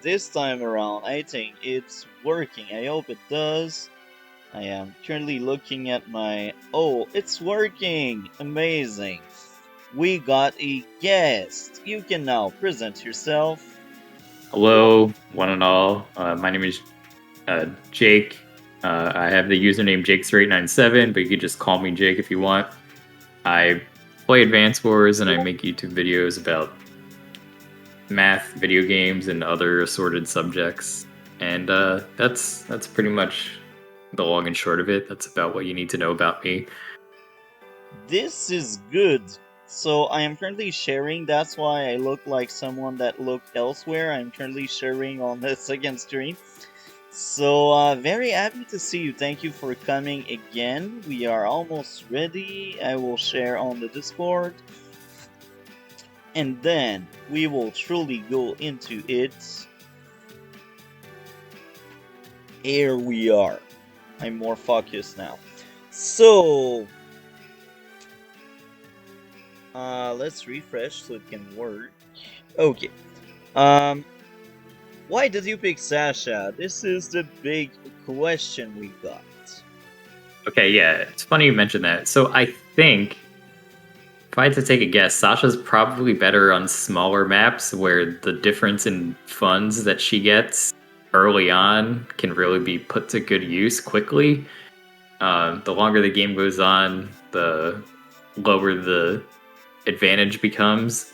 This time around, I think it's working. I hope it does. I am currently looking at my. Oh, it's working! Amazing! We got a guest! You can now present yourself. Hello, one and all. My name is Jake. I have the username jakester897, but you could just call me Jake if you want. I play Advance Wars and I make YouTube videos about math, video games, and other assorted subjects. And that's pretty much the long and short of it. That's about what you need to know about me. This is good! So, I am currently sharing, that's why I look like someone that looked elsewhere. I'm currently sharing on the second stream. So, very happy to see you. Thank you for coming again. We are almost ready. I will share on the Discord. And then we will truly go into it. Here we are. I'm more focused now. So, let's refresh so it can work. Okay. Why did you pick Sasha? This is the big question we got. Okay, yeah, it's funny you mentioned that. So I think if I had to take a guess, Sasha's probably better on smaller maps where the difference in funds that she gets early on can really be put to good use quickly. The longer the game goes on, the lower the advantage becomes,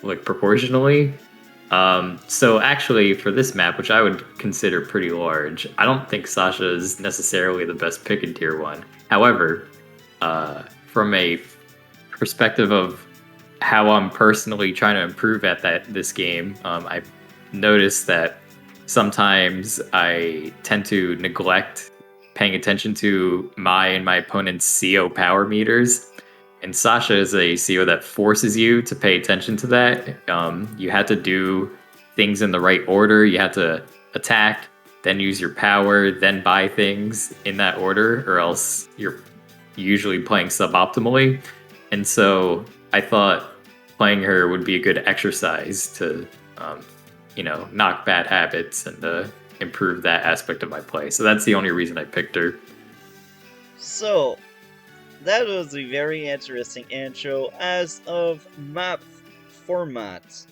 like proportionally. So actually, for this map, which I would consider pretty large, I don't think Sasha is necessarily the best pick in Tier 1. However, from a perspective of how I'm personally trying to improve at this game, I've noticed that sometimes I tend to neglect paying attention to my and my opponent's CO power meters. And Sasha is a CO that forces you to pay attention to that. You have to do things in the right order. You have to attack, then use your power, then buy things in that order, or else you're usually playing suboptimally. And so I thought playing her would be a good exercise to, knock bad habits and improve that aspect of my play. So that's the only reason I picked her. So, that was a very interesting intro. As of map format,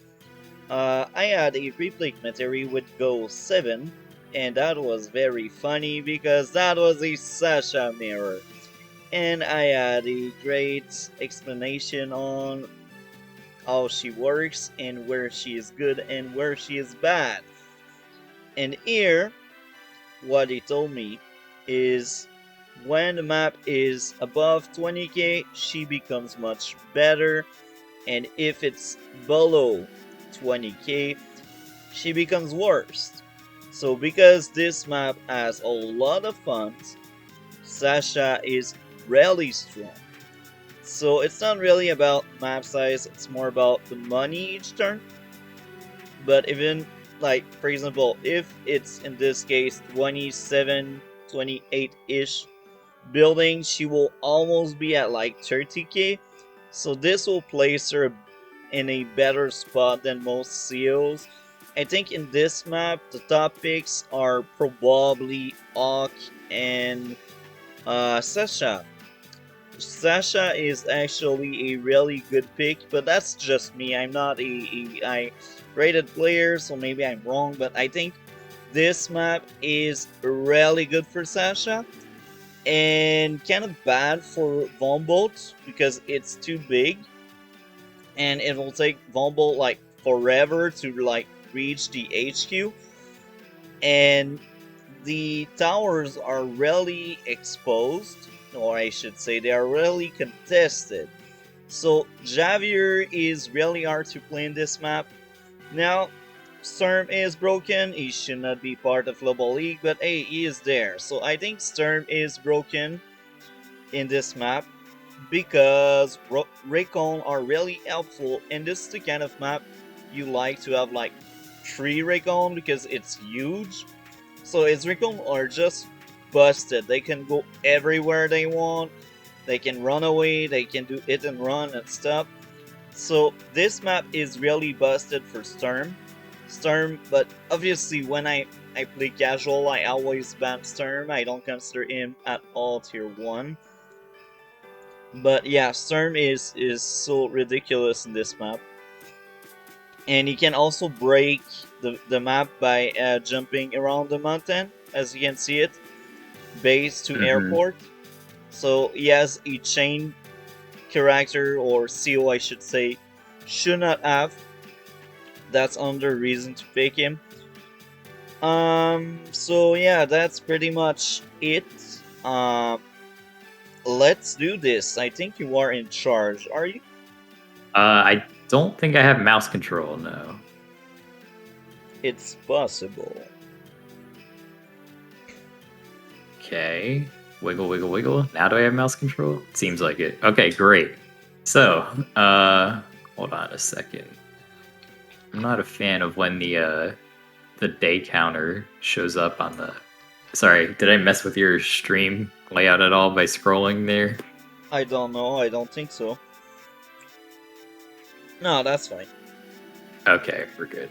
I had a replay commentary with Go 7, and that was very funny because that was a Sasha mirror. And I had a great explanation on how she works and where she is good and where she is bad. And here, what he told me is when the map is above 20k, she becomes much better, and if it's below 20k, she becomes worse. So because this map has a lot of funds, Sasha is really strong. So it's not really about map size, it's more about the money each turn. But even, like, for example, if it's in this case 27, 28-ish building, she will almost be at like 30k. So this will place her in a better spot than most COs. I think in this map, the top picks are probably Hawk and Sasha. Sasha is actually a really good pick, but that's just me. I'm not a rated player, so maybe I'm wrong, but I think this map is really good for Sasha and kind of bad for Vombolt because it's too big and it will take Vombolt like forever to like reach the HQ, and the towers are really exposed, or I should say they are really contested. So Javier is really hard to play in this map. Now, Sturm is broken, he should not be part of Global League, but hey, he is there. So I think Sturm is broken in this map because Raycon are really helpful, and this is the kind of map you like to have like 3 Raycon because it's huge. So its Raycon are just busted. They can go everywhere they want, they can run away, they can do hit and run and stuff. So this map is really busted for Sturm. Storm, but obviously when I play casual, I always ban Storm. I don't consider him at all tier 1. But yeah, Storm is so ridiculous in this map. And he can also break the map by jumping around the mountain, as you can see it, base to Mm-hmm. airport. So he has a chain character, or CO I should say, should not have. That's another reason to pick him. So yeah, that's pretty much it. Let's do this. I think you are in charge, are you? I don't think I have mouse control. No. It's possible. Okay. Wiggle, wiggle, wiggle. Now do I have mouse control? Seems like it. Okay, great. So, hold on a second. I'm not a fan of when the day counter shows up on the. Sorry, did I mess with your stream layout at all by scrolling there? I don't know. I don't think so. No, that's fine. Okay, we're good.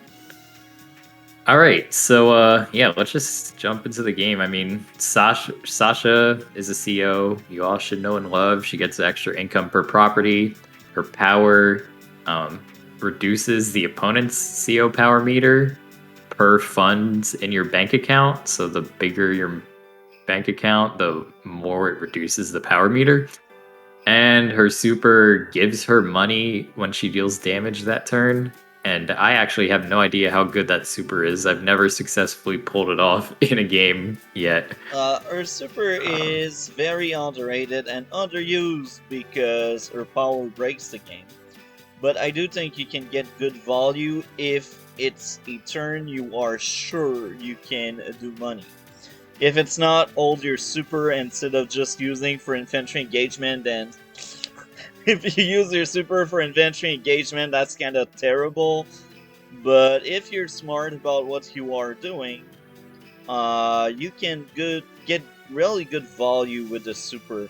All right, so yeah, let's just jump into the game. I mean, Sasha is a CO you all should know and love. She gets extra income per property. Her power reduces the opponent's CO power meter per funds in your bank account. So the bigger your bank account, the more it reduces the power meter. And her super gives her money when she deals damage that turn. And I actually have no idea how good that super is. I've never successfully pulled it off in a game yet. Her super is very underrated and underused because her power breaks the game. But I do think you can get good value if it's a turn you are sure you can do money. If it's not, hold your super instead of just using for infantry engagement, then if you use your super for infantry engagement, that's kind of terrible. But if you're smart about what you are doing, you can get really good value with the super.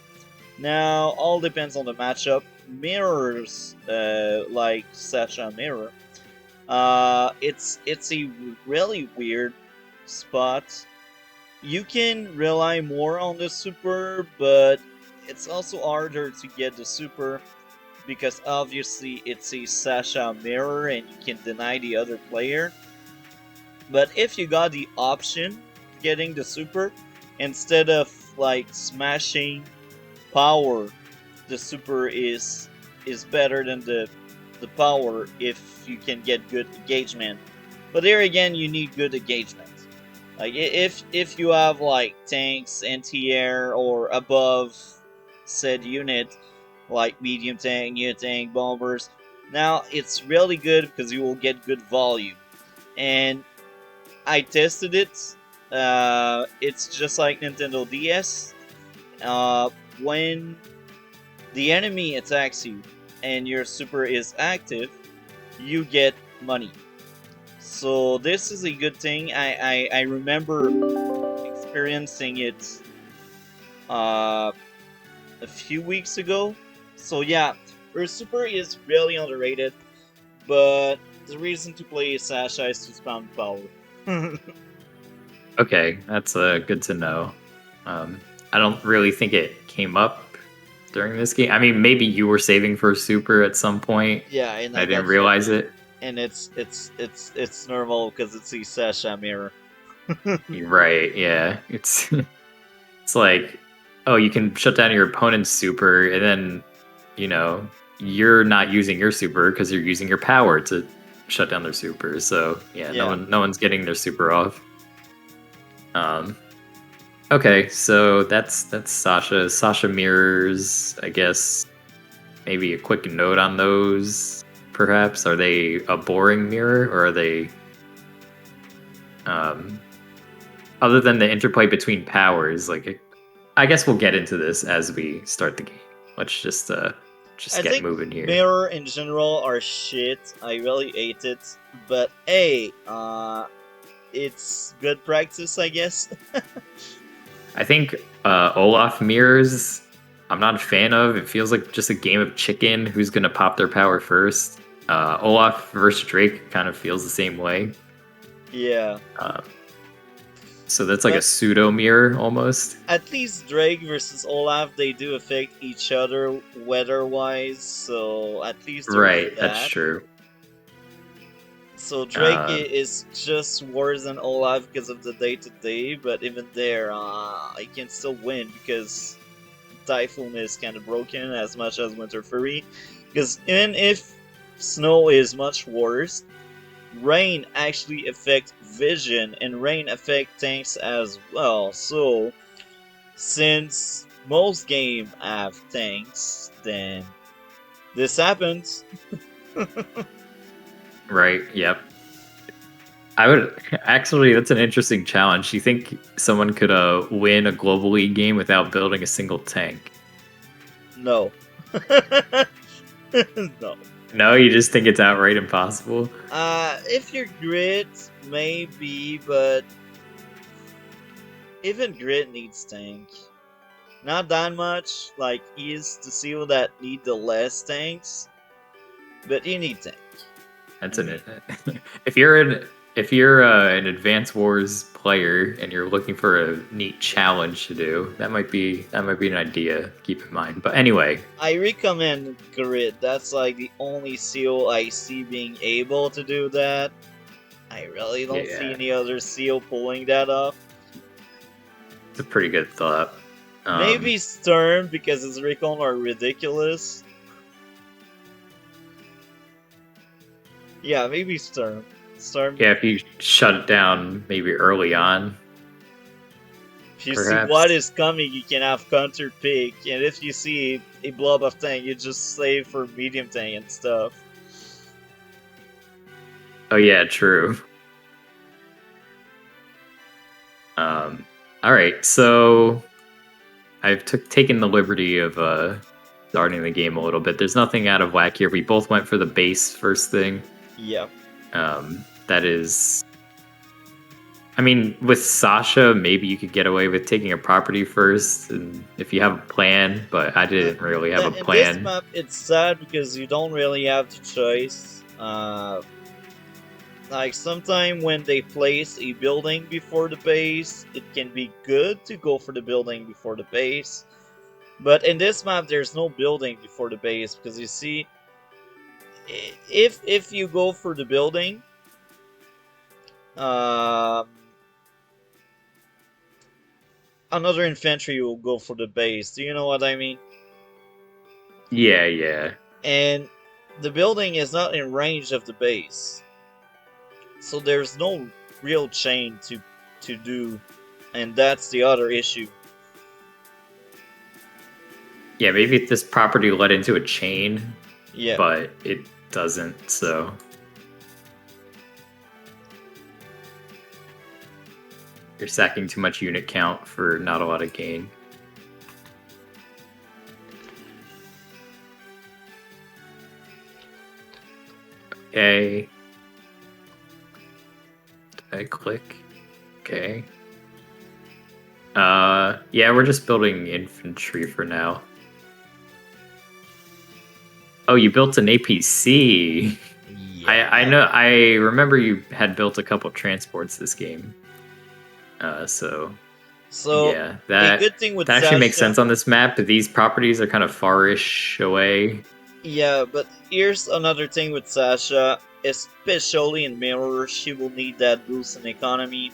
Now, all depends on the matchup. Mirrors, like Sasha Mirror, it's a really weird spot. You can rely more on the super, but it's also harder to get the super because obviously it's a Sasha mirror and you can deny the other player. But if you got the option getting the super, instead of like smashing power, the super is better than the power if you can get good engagement. But there again, you need good engagement. Like if you have like tanks, anti-air, or above said unit, like medium tank, unit tank, bombers, now it's really good because you will get good volume. And I tested it. It's just like Nintendo DS. When the enemy attacks you and your super is active, you get money. So this is a good thing. I remember experiencing it a few weeks ago. So yeah, her super is really underrated, but the reason to play Sasha is to spam power. Okay, that's good to know. I don't really think it came up during this game. I mean, maybe you were saving for super at some point. Yeah, and I I didn't got hit, realize it. and it's normal because it's a Sasha mirror. You're right. Yeah, it's it's like, oh, you can shut down your opponent's super, and then you're not using your super because you're using your power to shut down their super. So yeah, Yeah. no one's getting their super off. Okay, so that's Sasha. Sasha mirrors, I guess. Maybe a quick note on those. Perhaps are they a boring mirror, or are they? Other than the interplay between powers, like I guess we'll get into this as we start the game. Let's just I get think moving here. mirror in general are shit. I really hate it. But hey, it's good practice, I guess. I think Olaf mirrors, I'm not a fan of. It feels like just a game of chicken. Who's gonna pop their power first? Olaf versus Drake kind of feels the same way. Yeah. Uh, so that's like a But pseudo mirror almost. at least Drake versus Olaf, they do affect each other weather-wise, so at least there is Right, that's that. true. So Drake Uh, is just worse than Olaf because of the day-to-day, but even there, he can still win because Typhoon is kind of broken as much as Winter Fury. Because even if snow is much worse, rain actually affects vision, and rain affects tanks as well. So since most games have tanks, then this happens. right, yep. I would actually. That's an interesting challenge. You think someone could win a global league game without building a single tank? No. No. No, you just think it's outright impossible. If you're grid, maybe, but even grid needs tank. Not that much, like is the seal that need the less tanks, but you need tank. That's an if you're an Advance Wars player and you're looking for a neat challenge to do, that might be an idea. To keep in mind. But anyway, I recommend grid. That's like the only seal I see being able to do that. I really don't see yeah, any other seal pulling that off. it's a pretty good thought. Maybe Stern because his recon are ridiculous. Yeah, maybe Stern. Stern. Yeah, if you shut it down maybe early on, If you see what perhaps. is coming, you can have counter pick, and if you see a blob of tank, you just save for medium tank and stuff. Oh yeah, true. All right, so I've taken the liberty of starting the game a little bit. There's nothing out of whack here. We both went for the base first thing. Yeah. That is, I mean, with Sasha, maybe you could get away with taking a property first, and if you have a plan. But I didn't really have a In this plan. map, it's sad because you don't really have the choice. Like sometime when they place a building before the base, it can be good to go for the building before the base. But in this map, there's no building before the base because you see, if you go for the building, um, another infantry will go for the base. Do you know what I mean? Yeah, yeah. And the building is not in range of the base, so there's no real chain to do, and that's the other issue. Yeah, maybe if this property led into a chain, Yeah. but it doesn't, so. You're sacking too much unit count for not a lot of gain. Okay. Did I click? Okay. Yeah, we're just building infantry for now. Oh, you built an APC. Yeah. I know. I remember you had built a couple transports this game. So So yeah, a that good thing with that actually makes Sasha. sense on this map. These properties are kind of farish away. Yeah, but here's another thing with Sasha, especially in Mirror, she will need that boost in economy.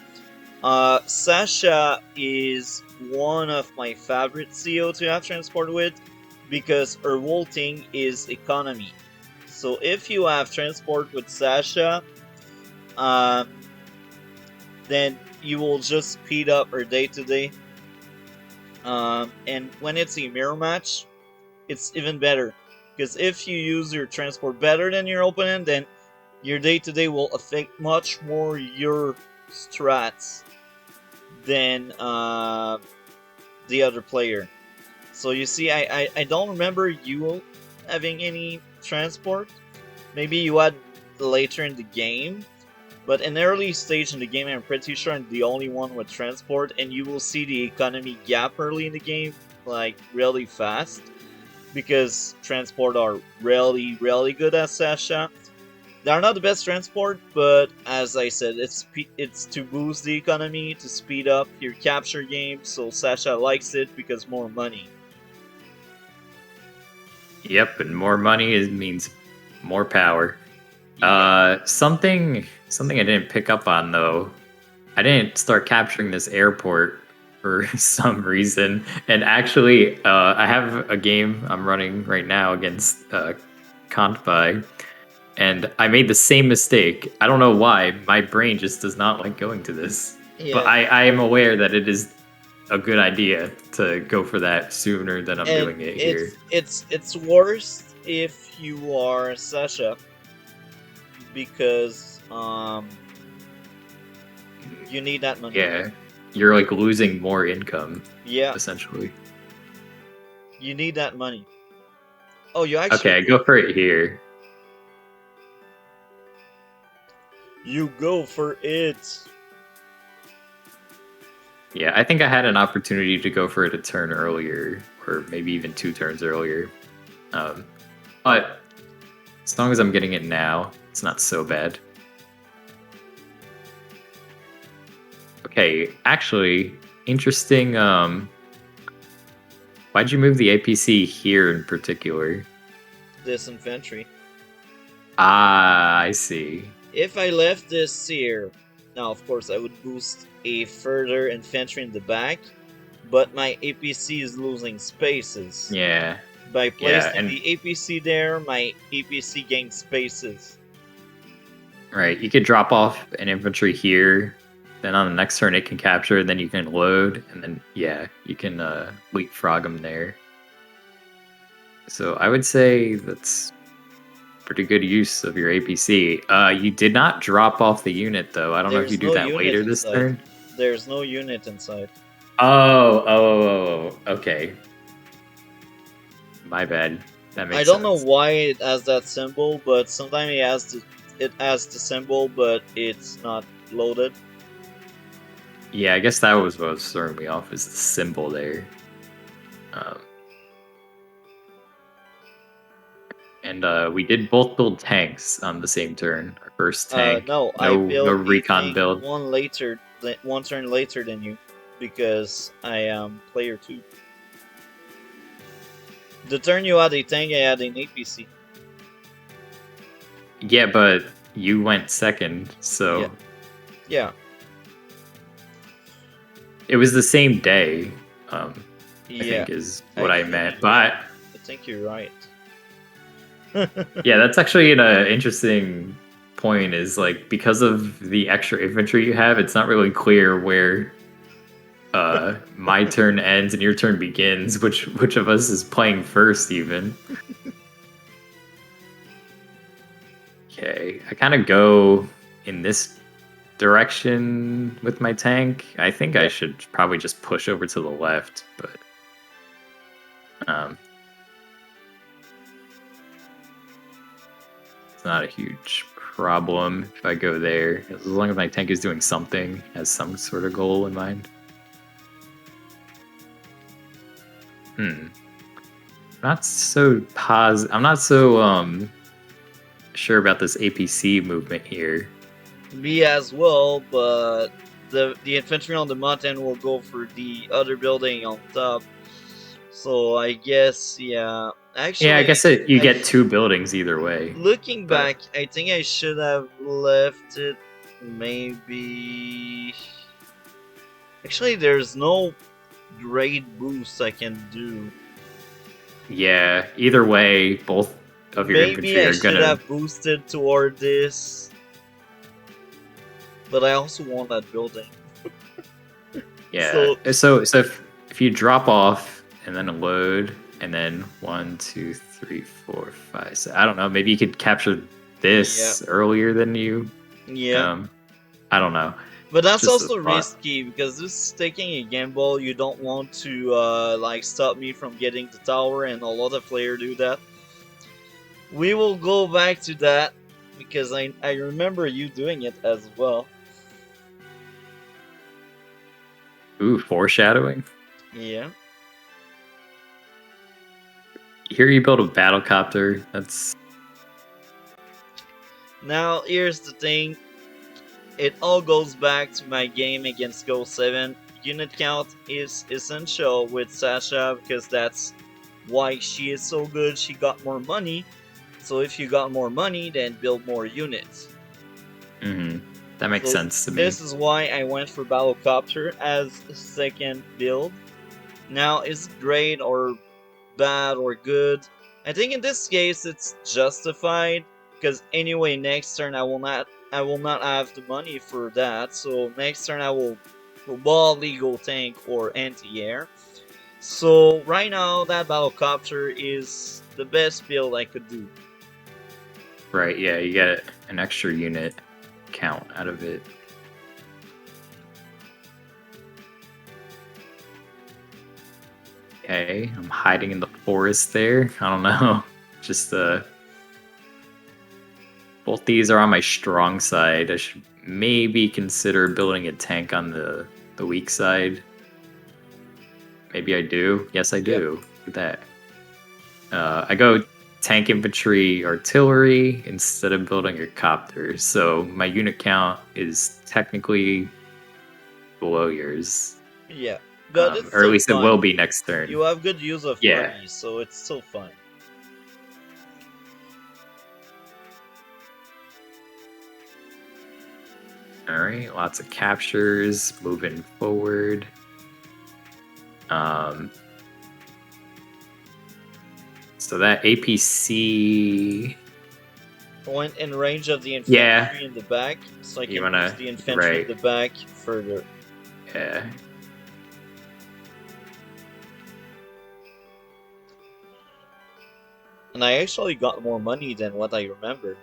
Sasha is one of my favorite CO to have transport with because her wolting is economy. So if you have transport with Sasha, um, then you will just speed up her day to day. And when it's a mirror match, it's even better because if you use your transport better than your opponent, then your day to day will affect much more your strats than the other player. So you see, I don't remember you having any transport. Maybe you had later in the game, but in early stage in the game, I'm pretty sure I'm the only one with transport, and you will see the economy gap early in the game, like really fast, because transport are really, really good at Sasha. They're not the best transport, but as I said, it's to boost the economy, to speed up your capture game. So Sasha likes it because more money. Yep, and more money means more power. Yeah. Something I didn't pick up on though. I didn't start capturing this airport for some reason, and actually, I have a game I'm running right now against Confi, and I made the same mistake. I don't know why. My brain just does not like going to this, but Yeah, I am aware that it is a good idea to go for that sooner than I'm and doing it here. it's worse if you are Sasha because you need that money. Yeah, you're like losing more income Yeah, essentially. you need that money. Oh, you actually Okay, go for it here. you go for it. Yeah, I think I had an opportunity to go for it a turn earlier, or maybe even 2 turns earlier. Um, but as long as I'm getting it now, it's not so bad. Okay, actually, interesting. Why'd you move the APC here in particular? This infantry. Ah, I see. If I left this here, now of course I would boost a further infantry in the back, but my APC is losing spaces. Yeah, By yeah, placing and the APC there, my APC gains spaces. right, you could drop off an infantry here. Then on the next turn, it can capture. Then you can load, and then yeah, you can leapfrog them there. So I would say that's pretty good use of your APC. You did not drop off the unit though. I don't know if you There's do no that unit later this inside. turn. There's no unit inside. Okay. My bad. That I makes don't know sense. why it has that symbol, but sometimes it has the symbol, but it's not loaded. Yeah, I guess that was what was throwing me off is the symbol there. Um, and we did both build tanks on the same turn. Our first tank, No, I no built a recon tank build. one turn later than you, because I am player 2. The turn you had a tank, I had an APC. Yeah, but you went second, Yeah, so yeah, it was the same day. I yeah. think is I what I think meant. But I think you're right. yeah, that's actually an interesting point. Is like because of the extra infantry you have, it's not really clear where my turn ends and your turn begins. Which of us is playing first, even? Okay, I kind of go in this direction with my tank. I think I Yep. should probably just push over to the left, but um, it's not a huge problem if I go there, as long as my tank is doing something, has some sort of goal in mind. Not so I'm not so sure about this APC movement here. Me as well, but the infantry on the mountain will go for the other building on top. So I guess, yeah. Yeah, I Actually, guess you get 2 buildings either way, looking but back, I think I should have left it. Maybe. Actually, there's no great boost I can do. yeah, either way, both of your Maybe infantry I are should gonna. have boosted toward this, but I also want that building. Yeah. So So if you drop off and then load and then 1, 2, 3, 4, 5, I don't know. Maybe you could capture yeah, this earlier than you. yeah. Um, I don't know. But that's Just a also thought. risky because this is taking a gamble. You don't want to like stop me from getting the tower, and a lot of players do that. We will go back to that because I remember you doing it as well. Ooh, foreshadowing. Yeah. Here you build a battlecopter. That's Now, here's the thing. It all goes back to my game against Go 7. Unit count is essential with Sasha because that's why she is so good. She got more money. So if you got more money, then build more units. That makes So sense to me. this is why I went for Battlecopter as a second build. Now, is it great or bad or good? I think in this case it's justified because anyway next turn I will not have the money for that. So next turn I will probably go tank or anti-air. So right now that Battlecopter is the best build I could do. Right, yeah, you get an extra unit count out of it. Okay, I'm hiding in the forest there. I don't know. Just both these are on my strong side. I should maybe consider building a tank on the weak side. Maybe I do. Yes, I do. Look at that. I go tank, infantry, artillery instead of building a copter. So my unit count is technically below yours. Yeah, but it's or at still least fun. It will be next turn. You have good use of money, so it's still fun. Alright, lots of captures, moving forward. So that APC Went in range of the infantry in the back, so I can use the infantry in the back further. Yeah. And I actually got more money than what I remembered.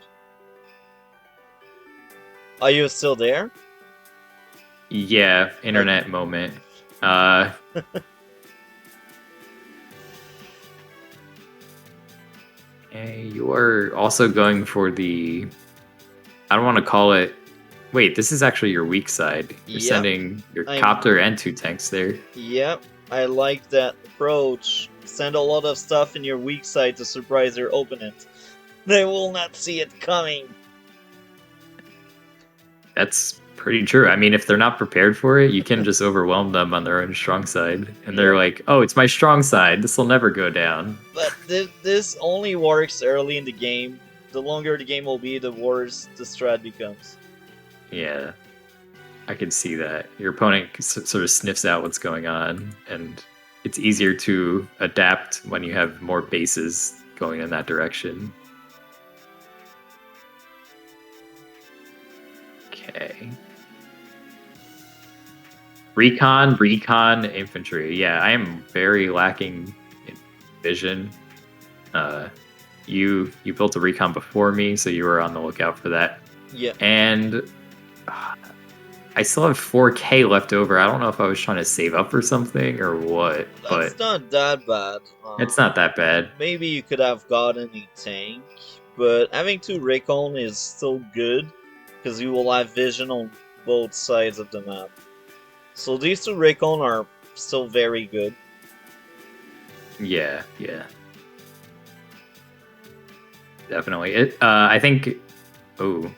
Are you still there? Yeah, internet moment. You are also going for the... I don't want to call it... Wait, this is actually your weak side. You're sending your copter and 2 tanks there. Yep, I like that approach. Send a lot of stuff in your weak side to surprise your opponent. They will not see it coming. That's pretty true. I mean, if they're not prepared for it, you can just overwhelm them on their own strong side. And they're like, oh, it's my strong side. This will never go down. But this only works early in the game. The longer the game will be, the worse the strat becomes. Yeah, I can see that. Your opponent sort of sniffs out what's going on, and it's easier to adapt when you have more bases going in that direction. Okay. Recon, infantry. Yeah, I am very lacking in vision. You built a recon before me, so you were on the lookout for that. Yeah. And I still have 4K left over. I don't know if I was trying to save up for something or what. That's not that bad. It's not that bad. Maybe you could have gotten a tank, but having 2 recon is still good because you will have vision on both sides of the map. So these 2 recon are still very good. Yeah. Definitely. I think. Oh,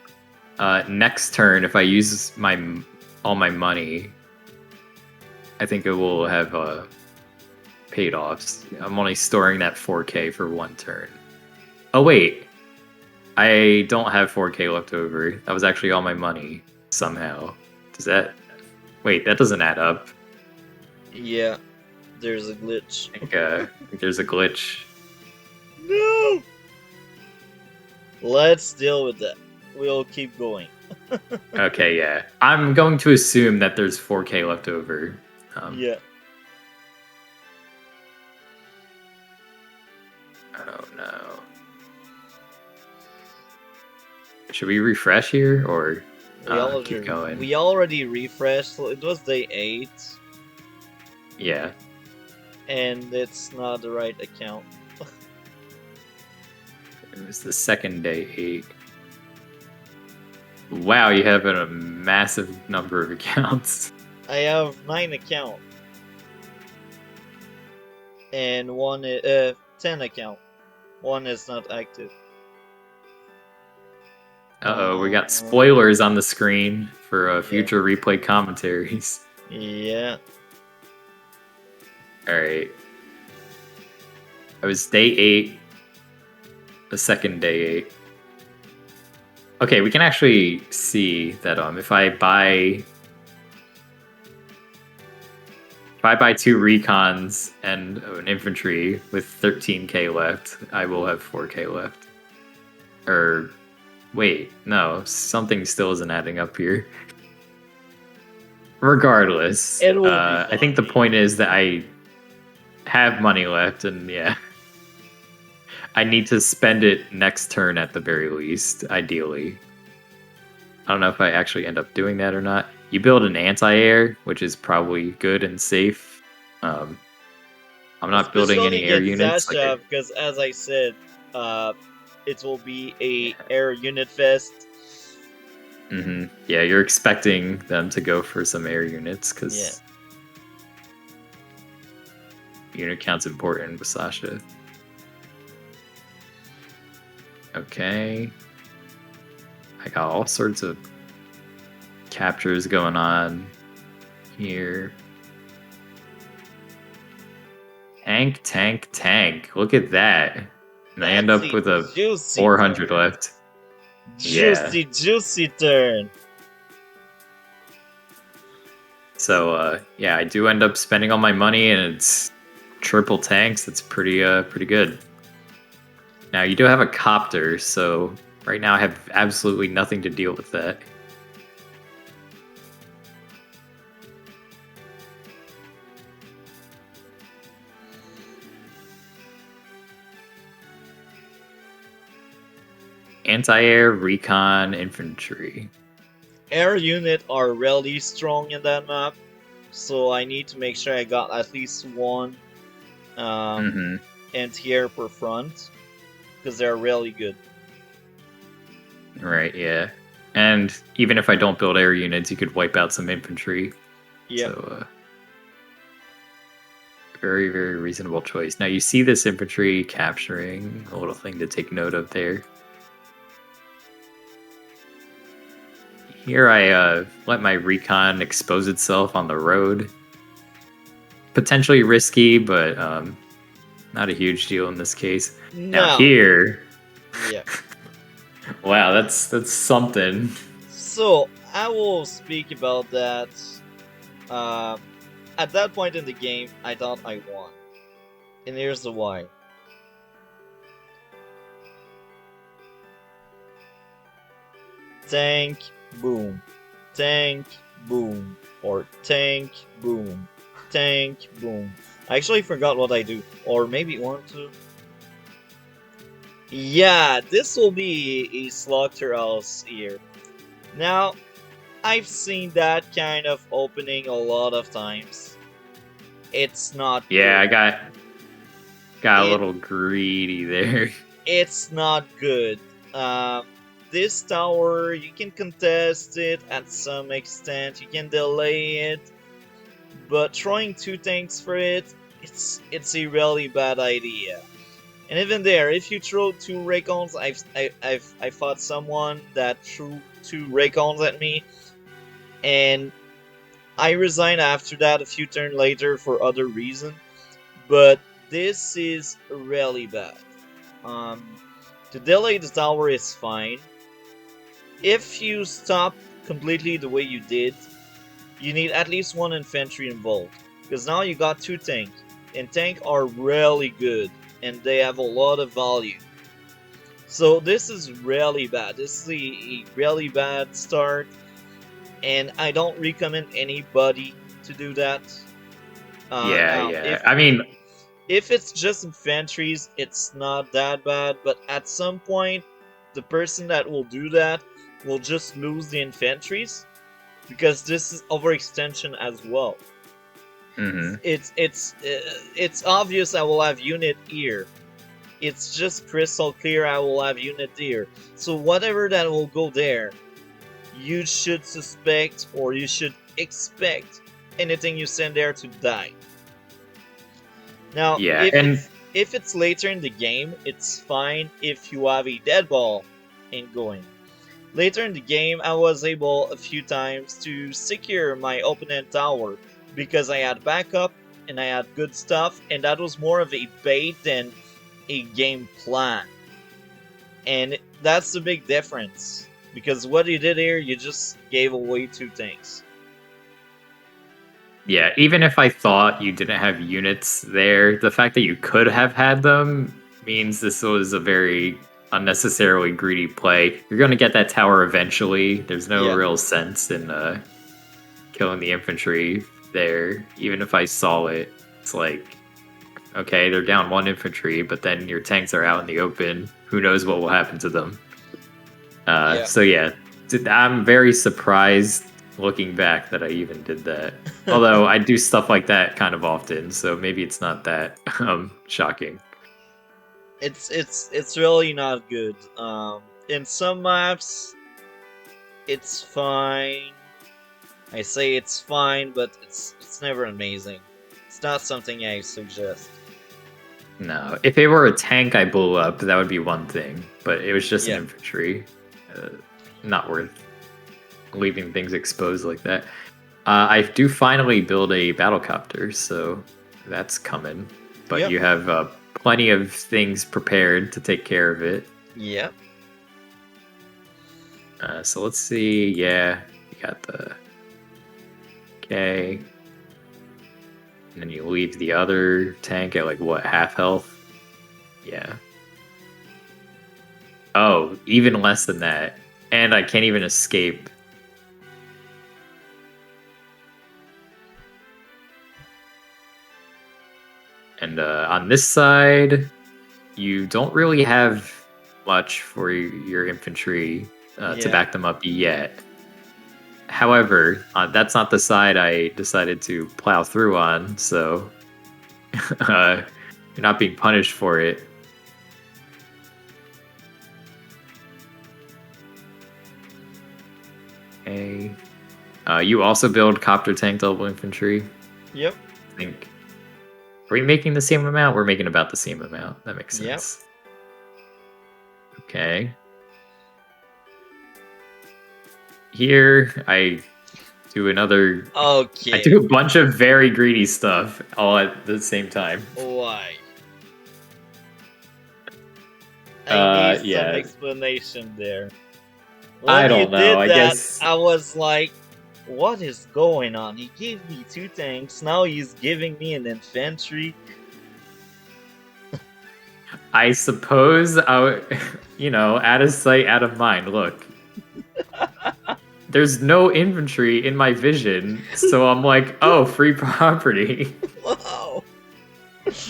next turn, if I use all my money, I think it will have paid offs. I'm only storing that 4K for 1 turn. Oh wait, I don't have 4K left over. That was actually all my money somehow. Does that? Wait, that doesn't add up. Yeah, there's a glitch. I think there's a glitch. No! Let's deal with that. We'll keep going. Okay, yeah. I'm going to assume that there's 4K left over. Yeah. Oh no. Should we refresh here or keep going? We already refreshed, so it was day 8. Yeah. And it's not the right account. It was the second day 8. Wow, you have a massive number of accounts. I have 9 accounts. And 10 account. 1 is not active. Uh-oh, we got spoilers on the screen for Yeah. future replay commentaries. Yeah. Alright. It was day 8. The second day 8. Okay, we can actually see that if I buy 2 recons and an infantry with 13k left, I will have 4k left. Or wait, no, something still isn't adding up here. Regardless, It will be I think the fine. point is that I have money left, and yeah, I need to spend it next turn at the very least, ideally. I don't know if I actually end up doing that or not. You build an anti-air, which is probably good and safe. I'm not building any air units. Sasha, because as I said, it will be a air unit fest. Yeah, you're expecting them to go for some air units because unit count's important with Sasha. Okay. I got all sorts of captures going on here. Tank, tank, tank. Look at that. And I end up with a 400 turn. left. Juicy turn. So yeah, I do end up spending all my money, and it's triple tanks. That's pretty good. Now you do have a copter, so right now I have absolutely nothing to deal with that. Anti-air, recon, infantry. Air unit are really strong in that map, so I need to make sure I got at least one anti-air per front, because they're really good. Right, yeah. And even if I don't build air units, you could wipe out some infantry. Yeah. So, very, very reasonable choice. Now you see this infantry capturing, a little thing to take note of there. Here I let my recon expose itself on the road. Potentially risky, but not a huge deal in this case. No. Now here... Yeah. Wow, that's something. So, I will speak about that. At that point in the game, I thought I won. And here's the why. Tank, boom. Tank, boom. Or tank, boom. Tank, boom. I actually forgot what I do. Or maybe 1, 2. Yeah, this will be a slaughterhouse here. Now, I've seen that kind of opening a lot of times. It's not Yeah, good. I got a little greedy there. It's not good. This tower, you can contest it at some extent. You can delay it, but throwing 2 tanks for it, it's a really bad idea. And even there, if you throw 2 Raycons, I fought someone that threw 2 Raycons at me, and I resigned after that a few turns later for other reason. But this is really bad. To delay the tower is fine. If you stop completely the way you did, you need at least 1 infantry involved. Because now you got 2 tanks. And tanks are really good. And they have a lot of value. So this is really bad. This is a really bad start. And I don't recommend anybody to do that. Yeah. I mean, if it's just infantries, it's not that bad. But at some point, the person that will do that will just lose the infantries. Because this is overextension as well. It's obvious I will have unit here. It's just crystal clear I will have unit here. So whatever that will go there, you should suspect or you should expect anything you send there to die. Now, if it's later in the game, it's fine if you have a dead ball in going. Later in the game, I was able a few times to secure my opponent tower because I had backup and I had good stuff, and that was more of a bait than a game plan. And that's the big difference. Because what you did here, you just gave away 2 things. Yeah, even if I thought you didn't have units there, the fact that you could have had them means this was a very unnecessarily greedy play. You're going to get that tower eventually. There's no Yeah. real sense in killing the infantry there. Even if I saw it, it's like, okay, they're down 1 infantry, but then your tanks are out in the open. Who knows what will happen to them? Yeah. So yeah, I'm very surprised looking back that I even did that. Although I do stuff like that kind of often, so maybe it's not that shocking. It's really not good. In some maps, it's fine. I say it's fine, but it's never amazing. It's not something I suggest. No, if it were a tank I blew up, that would be one thing. But it was just Yeah. an infantry. Not worth leaving things exposed like that. I do finally build a battlecopter, so that's coming. But Yep. you have plenty of things prepared to take care of it. Yep. So let's see. Yeah, you got the... Okay. And then you leave the other tank at, like, what, half health? Yeah. Oh, even less than that. And I can't even escape. And on this side, you don't really have much for your infantry to Yeah. back them up yet. However, that's not the side I decided to plow through on, so you're not being punished for it. Okay. You also build copter tank double infantry. Yep. I think. Are we making the same amount? We're making about the same amount. That makes Yep. sense. Okay. Here, I do another... Okay. I do a bunch of very greedy stuff all at the same time. Why? I need yeah. some explanation there. I When don't you know, did I that, guess- I was like, what is going on? He gave me 2 tanks, now he's giving me an infantry. I suppose, out of sight, out of mind. Look. There's no infantry in my vision, so I'm like, oh, free property. Wow.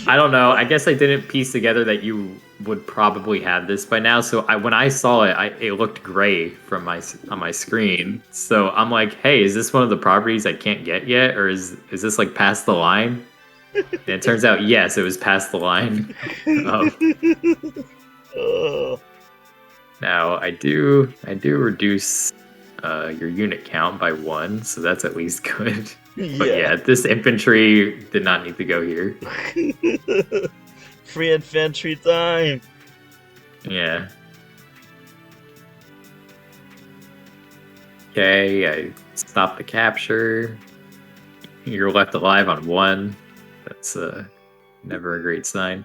I don't know. I guess I didn't piece together that you would probably have this by now. So when I saw it, it looked gray on my screen. So I'm like, hey, is this one of the properties I can't get yet, or is this like past the line? And it turns out, yes, it was past the line. Oh. Now I do reduce your unit count by 1, so that's at least good. But yeah, this infantry did not need to go here. Free infantry time. Yeah. Okay, I stopped the capture. You're left alive on 1. That's never a great sign.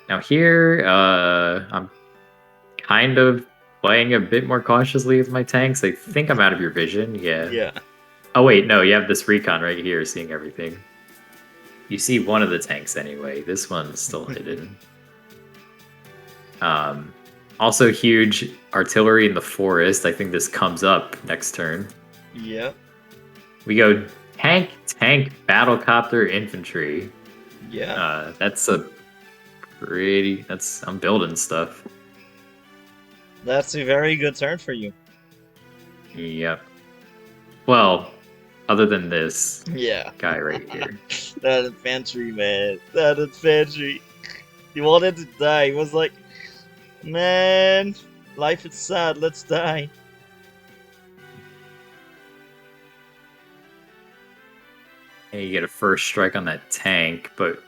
Now here, I'm kind of playing a bit more cautiously with my tanks. I think I'm out of your vision. Yeah. Oh wait, no, you have this recon right here, seeing everything. You see one of the tanks anyway. This one's still hidden. Also huge artillery in the forest. I think this comes up next turn. Yep. We go tank, battlecopter, infantry. Yeah. That's a pretty... I'm building stuff. That's a very good turn for you. Yep. Well, other than this guy right here. That infantry, man. That infantry. He wanted to die. He was like, man, life is sad. Let's die. And you get a first strike on that tank, but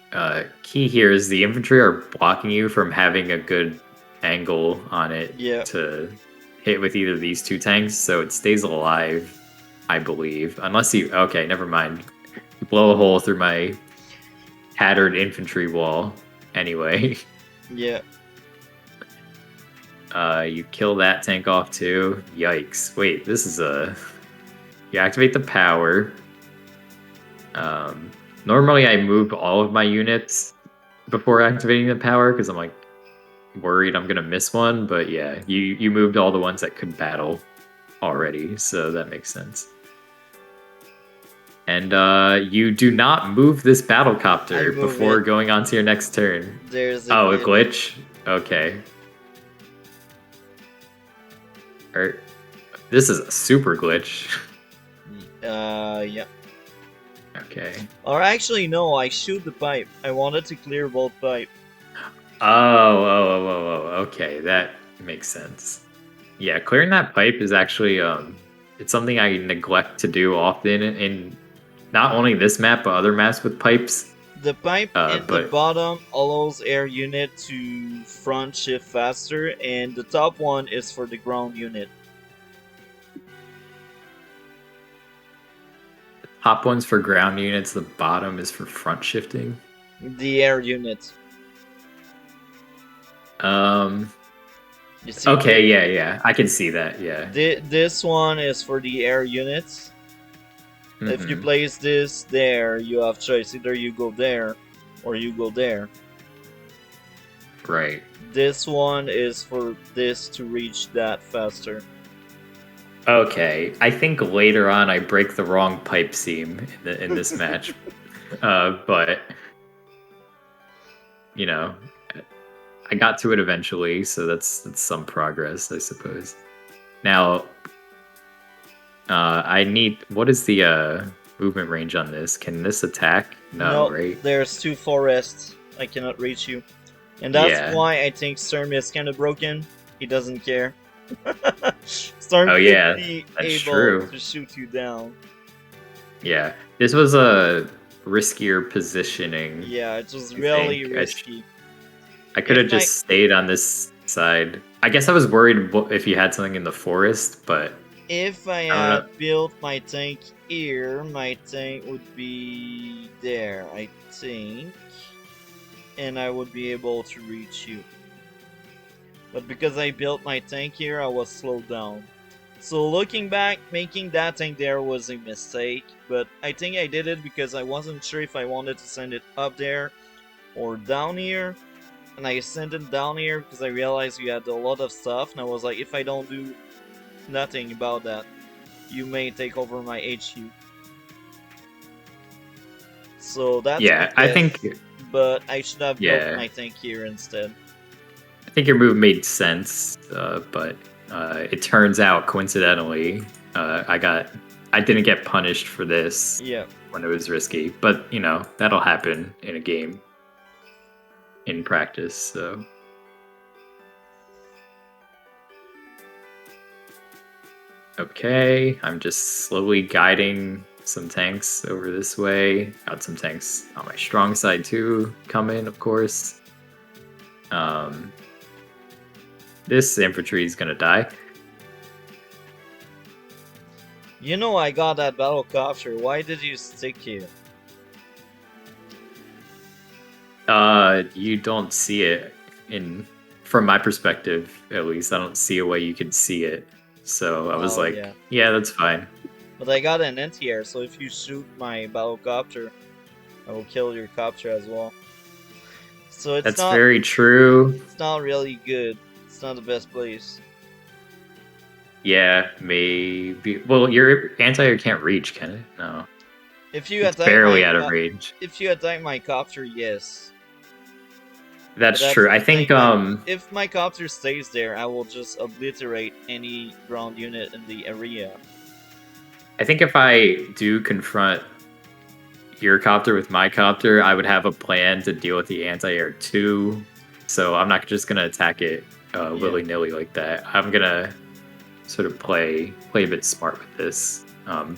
key here is the infantry are blocking you from having a good angle on it to hit with either of these two tanks, so it stays alive, I believe. Unless you... Okay, never mind. You blow a hole through my tattered infantry wall. Anyway. Yeah. You kill that tank off too. Yikes. Wait, this is a... You activate the power. Normally I move all of my units before activating the power because I'm like worried I'm gonna miss one, but yeah, you moved all the ones that could battle already, so that makes sense. And you do not move this battlecopter before going on to your next turn. There's a glitch. A glitch? Okay. This is a super glitch. Yeah. Okay. Or actually, no, I shoot the pipe. I wanted to clear both pipe. Oh, okay, that makes sense. Yeah, clearing that pipe is actually, it's something I neglect to do often in not only this map, but other maps with pipes. The pipe in the bottom allows air unit to front shift faster, and the top one is for the ground unit. The top one's for ground units, the bottom is for front shifting. The air unit. You see, okay, yeah, I can see that, yeah. This one is for the air units. If you place this there, you have choice. Either you go there, or you go there. Right. This one is for this to reach that faster. Okay, I think later on I break the wrong pipe seam in this match. But, you know, I got to it eventually, so that's some progress, I suppose. Now, I need... What is the movement range on this? Can this attack? No, right? There's 2 forests. I cannot reach you. And that's why I think Sturm is kind of broken. He doesn't care. Sturm could be able to shoot you down. Yeah, this was a riskier positioning. Yeah, it was really risky. I could have just stayed on this side. I guess I was worried if you had something in the forest, but... If I had built my tank here, my tank would be there, I think. And I would be able to reach you. But because I built my tank here, I was slowed down. So looking back, making that tank there was a mistake. But I think I did it because I wasn't sure if I wanted to send it up there or down here. And I sent it down here because I realized we had a lot of stuff. And I was like, if I don't do nothing about that, you may take over my HQ. So that's I think... But I should have built my tank here instead. I think your move made sense, but it turns out, coincidentally, I didn't get punished for this when it was risky. But, you know, that'll happen in a game, in practice, so... Okay, I'm just slowly guiding some tanks over this way. Got some tanks on my strong side too, coming, of course. This infantry is gonna die. You know I got that battlecopter. Why did you stick here? You don't see it from my perspective, at least. I don't see a way you could see it. So I was yeah, that's fine. But I got an anti-air, so if you shoot my battlecopter, I will kill your copter as well. So it's That's very true. It's not really good. It's not the best place. Yeah, maybe. Well, your anti-air can't reach, can it? No. If you it's barely out of range. If you attack my copter, yes. That's true. I think if my copter stays there, I will just obliterate any ground unit in the area. I think if I do confront your copter with my copter, I would have a plan to deal with the anti-air too. So I'm not just gonna attack it willy-nilly like that. I'm gonna sort of play a bit smart with this.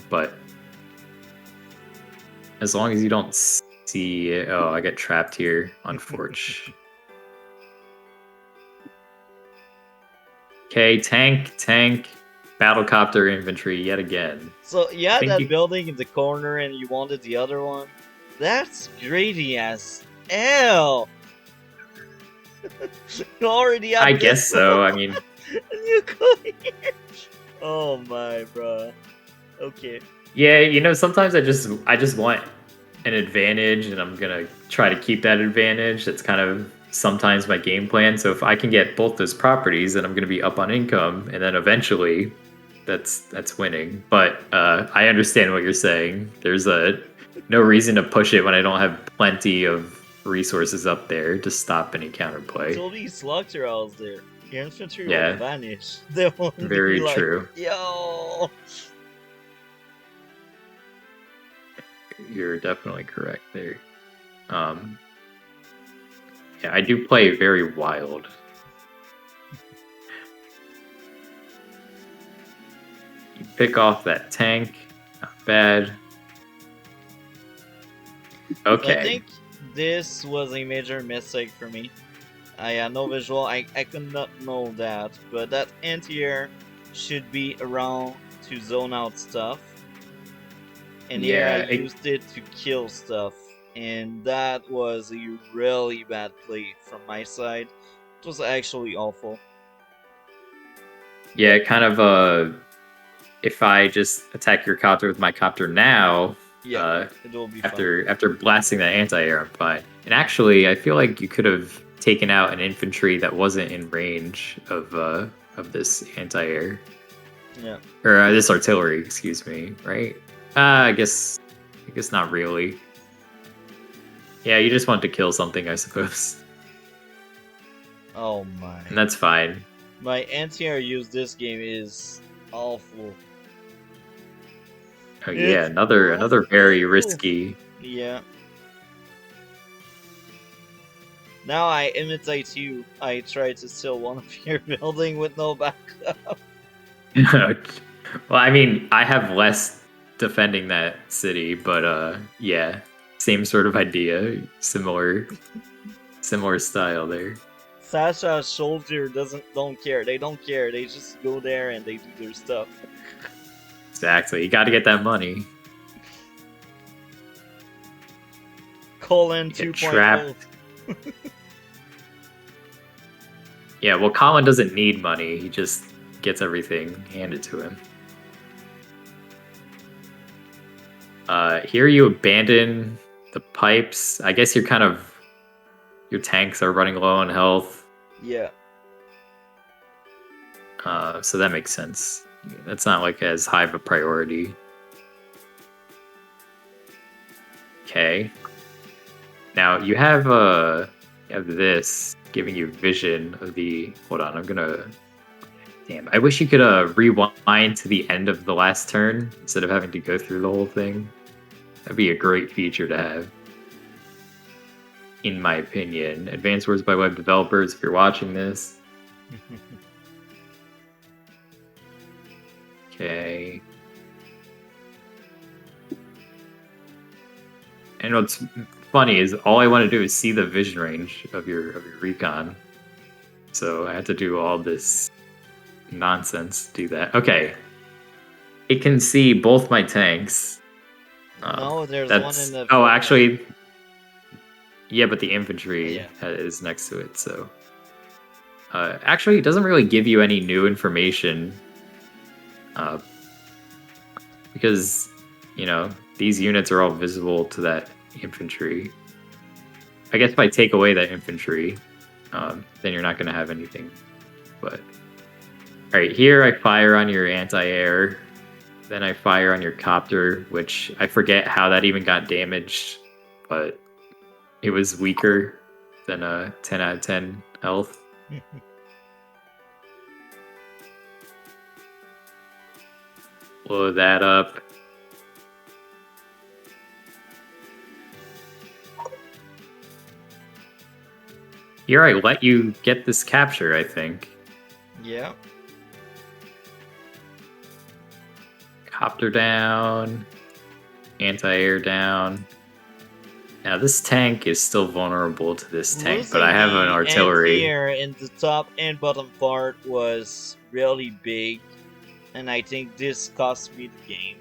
But as long as you don't see it, oh, I get trapped here on Forge. Okay, tank, battlecopter infantry yet again. So you I had think that building in the corner and you wanted the other one? That's greedy as hell! You already I had guess this so. one! I mean, And you go here! Oh my, bruh. Okay. yeah, you know, sometimes I just want an advantage, and I'm gonna try to keep that advantage. That's kind of sometimes my game plan. So if I can get both those properties, then I'm gonna be up on income, and then eventually, that's winning. But I understand what you're saying. There's no reason to push it when I don't have plenty of resources up there to stop any counterplay. So these slaughterhouses there, your infantry will Yeah, vanish. They won't be very like, true. yo! You're definitely correct there. Um, yeah, I do play very wild. You pick off that tank, not bad. So I Okay. think this was a major mistake for me. I had no visual, I could not know that, but that anti-air should be around to zone out stuff. And here I Yeah, used it to kill stuff. And that was a really bad play from my side. It was actually awful. yeah, kind of. If I just attack your copter with my copter now, Yeah, it will be fine. after blasting that anti-air, I'm fine. And actually, I feel like you could have taken out an infantry that wasn't in range of this anti-air Yeah. or this artillery. Excuse me. Right? I guess not really. Yeah, you just want to kill something, I suppose. Oh my. And that's fine. My anti-air use this game is awful. Oh yeah, It's another very awful. risky. Yeah. Now I imitate you. I try to steal one of your building with no backup. Well, I mean, I have less defending that city, but yeah, same sort of idea, similar style there. Sasha soldier don't care. They don't care. They just go there and they do their stuff. Exactly. You got to get that money. Colon You get 2.0. trapped. Yeah, well, Colin doesn't need money. He just gets everything handed to him. Here you abandon the pipes. I guess your tanks are running low on health. Yeah. So that makes sense. That's not like as high of a priority. Okay. Now you have this giving you vision of the. Hold on, I'm gonna. Damn, I wish you could rewind to the end of the last turn instead of having to go through the whole thing. That'd be a great feature to have, in my opinion. Advanced words by web developers, if you're watching this. Okay. And what's funny is all I want to do is see the vision range of your recon. So I had to do all this nonsense to do that. Okay. It can see both my tanks. No, there's one in the. Oh, actually, yeah, but the infantry Yeah. is next to it. So, actually, it doesn't really give you any new information, because these units are all visible to that infantry. I guess if I take away that infantry, then you're not going to have anything. But all right, here I fire on your anti-air. Then I fire on your copter, which I forget how that even got damaged, but it was weaker than a 10 out of 10 health. Blow that up. Here I let you get this capture, I think. Yeah. Copter down. Anti-air down. Now this tank is still vulnerable to this tank, but I Losing have an the artillery. anti-air in the top and bottom part was really big, and I think this cost me the game.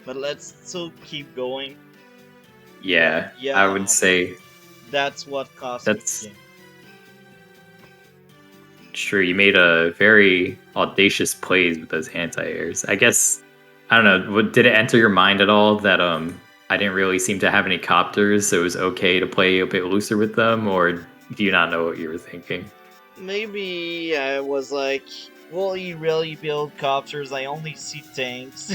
But let's still keep going. But Yeah, I yeah, would say that's what cost me that's the game. true. You made a very audacious plays with those anti-airs. I guess I don't know. Did it enter your mind at all that I didn't really seem to have any copters, so it was okay to play a bit looser with them, or do you not know what you were thinking? Maybe I was like, will he really build copters? I only see tanks.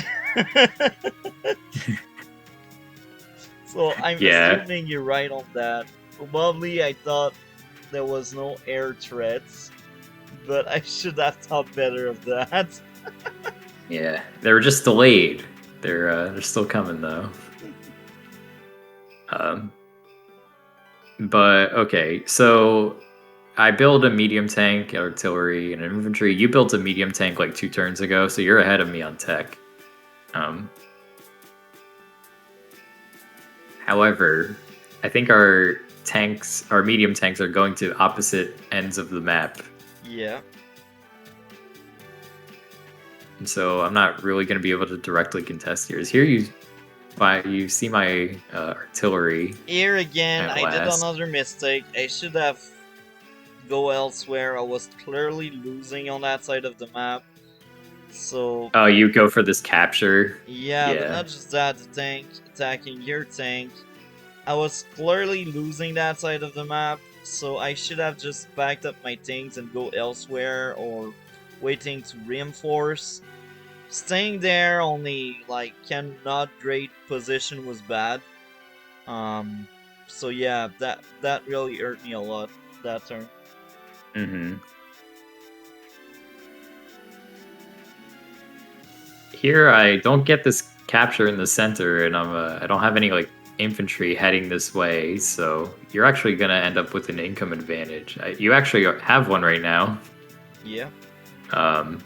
So I'm Yeah, assuming you're right on that. Probably I thought there was no air threats, but I should have thought better of that. yeah. They were just delayed. They're still coming though. Um, but okay, so I build a medium tank, artillery, and infantry. You built a medium tank like 2 turns ago, so you're ahead of me on tech. Um, However, I think our medium tanks, are going to opposite ends of the map, Yeah. and so I'm not really going to be able to directly contest yours. Here, you see my artillery Here again, at I did last. another mistake. I should have go elsewhere. I was clearly losing on that side of the map. So Oh, you go for this capture. yeah, but Yeah. not just that, the tank attacking your tank. I was clearly losing that side of the map, so I should have just backed up my things and go elsewhere or waiting to reinforce. Staying there only like cannot great position was bad. Um so yeah, that really hurt me a lot that turn. Mm-hmm. Here, I don't get this capture in the center, and I don't have any like infantry heading this way, so you're actually gonna end up with an income advantage. You actually have one right now. Yeah. Um,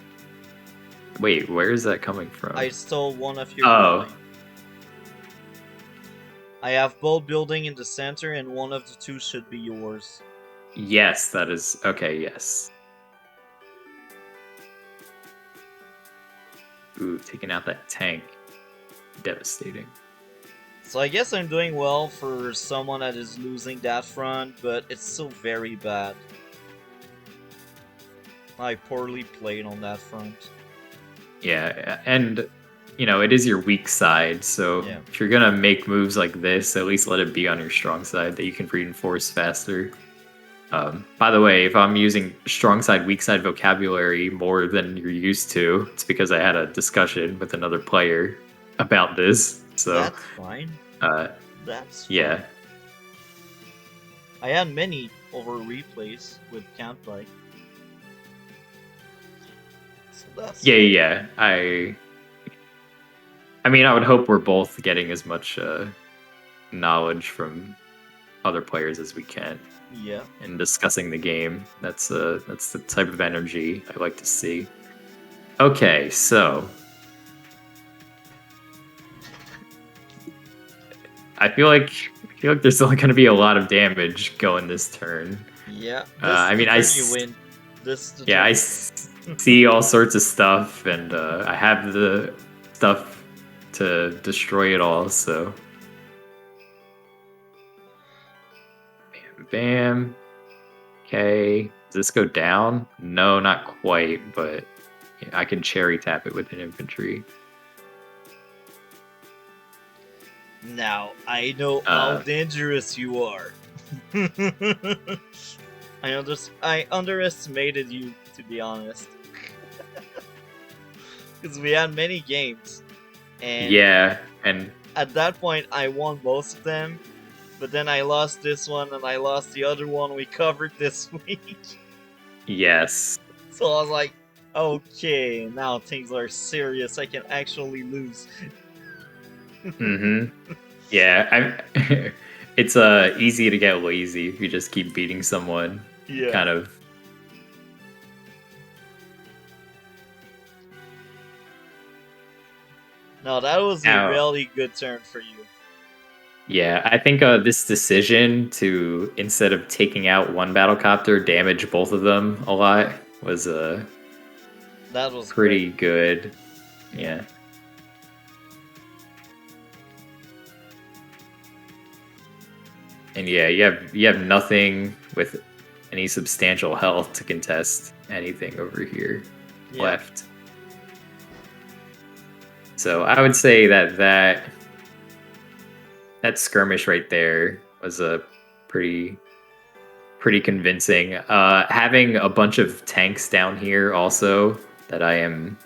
Wait, where is that coming from? I stole one of your Oh, building. I have both building in the center and one of the two should be yours. yes, that is okay. Yes. Ooh, taking out that tank, devastating. So I guess I'm doing well for someone that is losing that front, but it's still very bad. I poorly played on that front. Yeah, and it is your weak side, so Yeah. if you're gonna make moves like this, at least let it be on your strong side that you can reinforce faster. By the way, if I'm using strong side, weak side vocabulary more than you're used to, it's because I had a discussion with another player about this. So, That's fine. uh, That's yeah, fine. I had many over replays with Countbike. So that's yeah, fine. yeah. I mean, I would hope we're both getting as much knowledge from other players as we can Yeah. and discussing the game. That's the type of energy I like to see. Okay, so I feel like there's still going to be a lot of damage going this turn. Yeah. This is I the mean, turn you win. This is the yeah, turn I you win. see all sorts of stuff, and I have the stuff to destroy it all. So, bam, bam. Okay, does this go down? No, not quite, but I can cherry tap it with an infantry. Now, I know how Uh, dangerous you are. I underestimated you, to be honest. Because we had many games, and yeah, and at that point I won most of them, but then I lost this one and I lost the other one we covered this week. yes. So I was like, okay, now things are serious. I can actually lose. Mm-hmm. Yeah, it's easy to get lazy if you just keep beating someone. Yeah. Kind of. No, that was a Now, really good turn for you. Yeah, I think this decision to, instead of taking out one battlecopter, damage both of them a lot was That was great. pretty good. Yeah. And yeah, you have nothing with any substantial health to contest anything over here Yeah. left. So I would say that skirmish right there was a pretty convincing. Having a bunch of tanks down here also that I am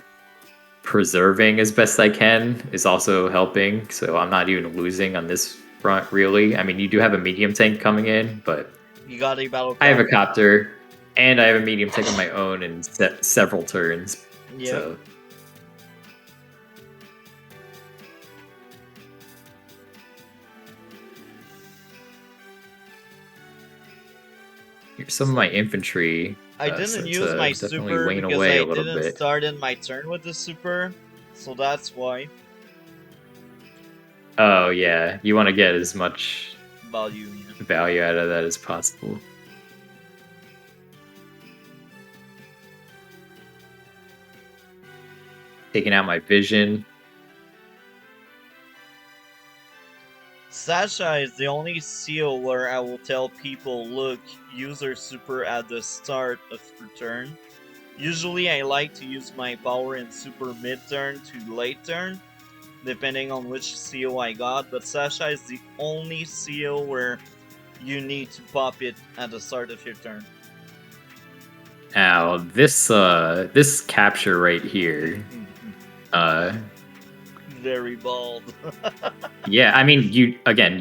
preserving as best I can is also helping. So I'm not even losing on this front, really. I mean, you do have a medium tank coming in, but You got a battle. I have a copter, and I have a medium tank on my own in several turns. Yeah. So here's some of my infantry. I didn't so use my definitely super wane because away I a little didn't bit. start in my turn with the super, so that's why. Oh yeah, you want to get as much Value. value out of that as possible. Taking out my vision. Sasha is the only seal where I will tell people, look, use your super at the start of your turn. Usually I like to use my power in super mid-turn to late turn, depending on which seal I got, but Sasha is the only seal where you need to pop it at the start of your turn. Now this capture right here. Very bald. Yeah, I mean you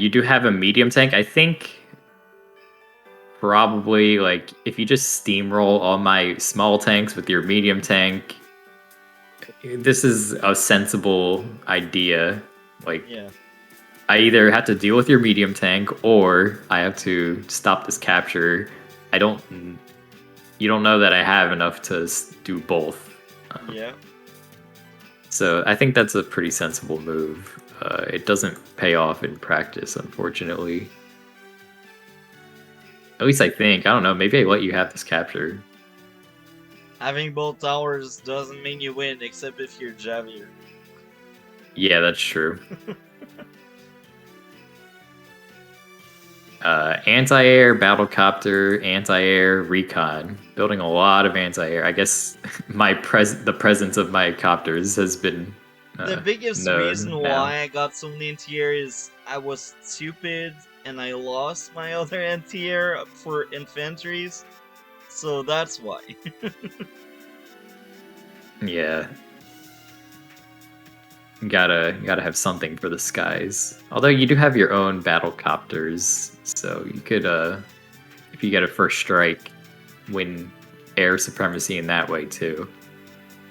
do have a medium tank. I think probably like if you just steamroll all my small tanks with your medium tank, this is a sensible idea. Like Yeah. I either have to deal with your medium tank or I have to stop this capture. You don't know that I have enough to do both. Yeah. So I think that's a pretty sensible move. It doesn't pay off in practice, unfortunately. At least I think. I don't know. Maybe I let you have this capture. Having both towers doesn't mean you win, except if you're Javier. Yeah, that's true. Anti-air, battlecopter, anti-air, recon. Building a lot of anti-air. I guess the presence of my copters has been The biggest known reason now. why I got so many anti-air is I was stupid and I lost my other anti-air for infantries, so that's why. Yeah. Gotta have something for the skies. Although you do have your own battlecopters, so you could if you get a first strike, win air supremacy in that way too.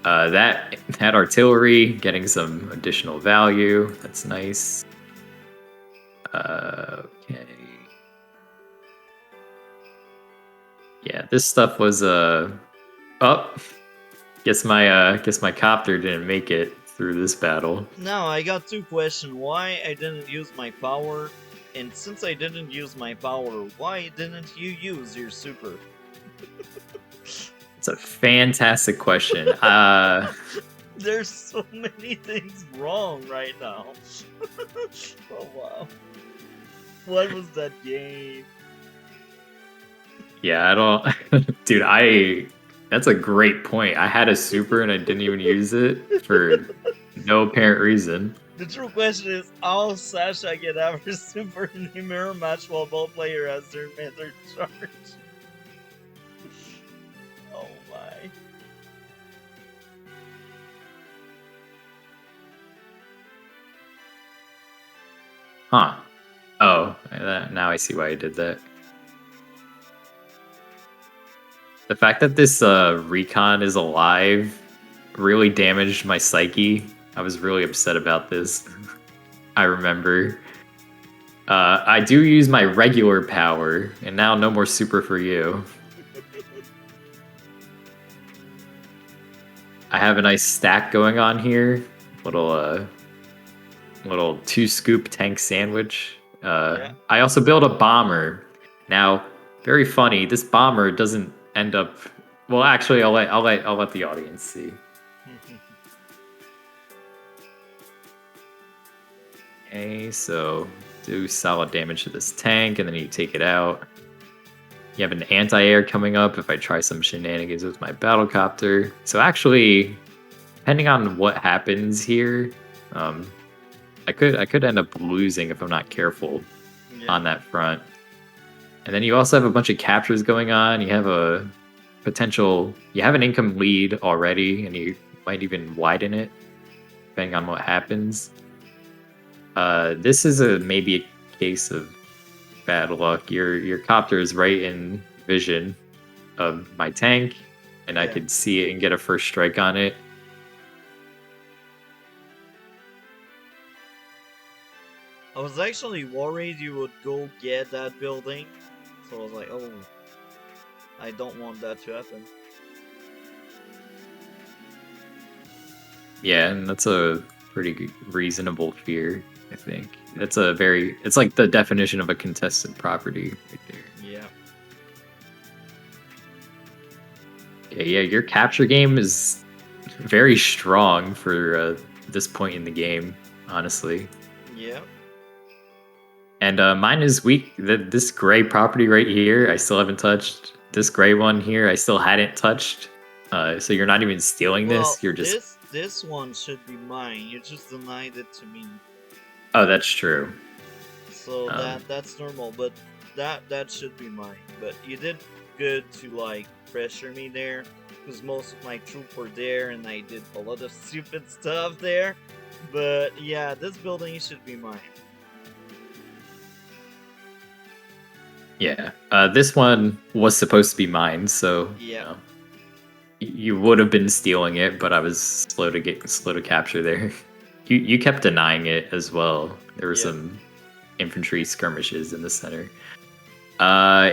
That artillery getting some additional value. That's nice. Okay. Yeah, this stuff was guess my copter didn't make it through this battle. Now I got two questions. Why I didn't use my power, and since I didn't use my power, why didn't you use your super? It's a fantastic question. There's so many things wrong right now. Oh wow. What was that game? Yeah, I don't dude, that's a great point. I had a super and I didn't even use it for no apparent reason. The true question is, how Sasha get out her super in the mirror match while both players has their method charge? Oh my. Huh. Oh, now I see why I did that. The fact that this recon is alive really damaged my psyche. I was really upset about this. I remember. I do use my regular power, and now no more super for you. I have a nice stack going on here. Little 2-scoop tank sandwich. Yeah. I also built a bomber. Now, very funny. This bomber doesn't end up. Well, actually, I'll let the audience see. Okay, so do solid damage to this tank, and then you take it out. You have an anti-air coming up if I try some shenanigans with my battlecopter. So actually, depending on what happens here, I could end up losing if I'm not careful on that front. And then you also have a bunch of captures going on. You have a potential. You have an income lead already, and you might even widen it, depending on what happens. This is maybe a case of bad luck. Your copter is right in vision of my tank, and I could see it and get a first strike on it. I was actually worried you would go get that building, so I was like, oh, I don't want that to happen. Yeah, and that's a pretty reasonable fear, I think. It's like the definition of a contested property right there. Yeah. Yeah, your capture game is very strong for this point in the game, honestly. Yeah. And mine is weak. This gray property right here, I still haven't touched. This gray one here, I still hadn't touched. So you're not even stealing this. You're just this one should be mine. You just denied it to me. Oh, that's true. So that's normal, but that should be mine. But you did good to like pressure me there, because most of my troops were there, and I did a lot of stupid stuff there. But yeah, this building should be mine. Yeah. This one was supposed to be mine, so yeah, you would have been stealing it, but I was slow to capture there. You kept denying it as well. There were some infantry skirmishes in the center.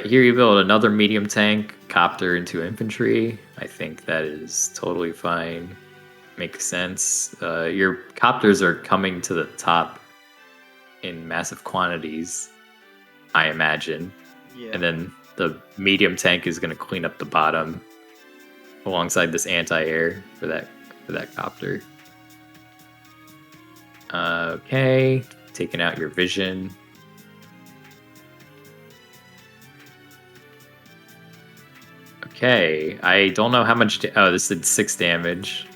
Here you build another medium tank, copter into infantry. I think that is totally fine. Makes sense. Your copters are coming to the top in massive quantities, I imagine. Yeah. And then the medium tank is going to clean up the bottom alongside this anti-air for that copter. Okay, taking out your vision. Okay, I don't know how much. Oh, this did 6 damage.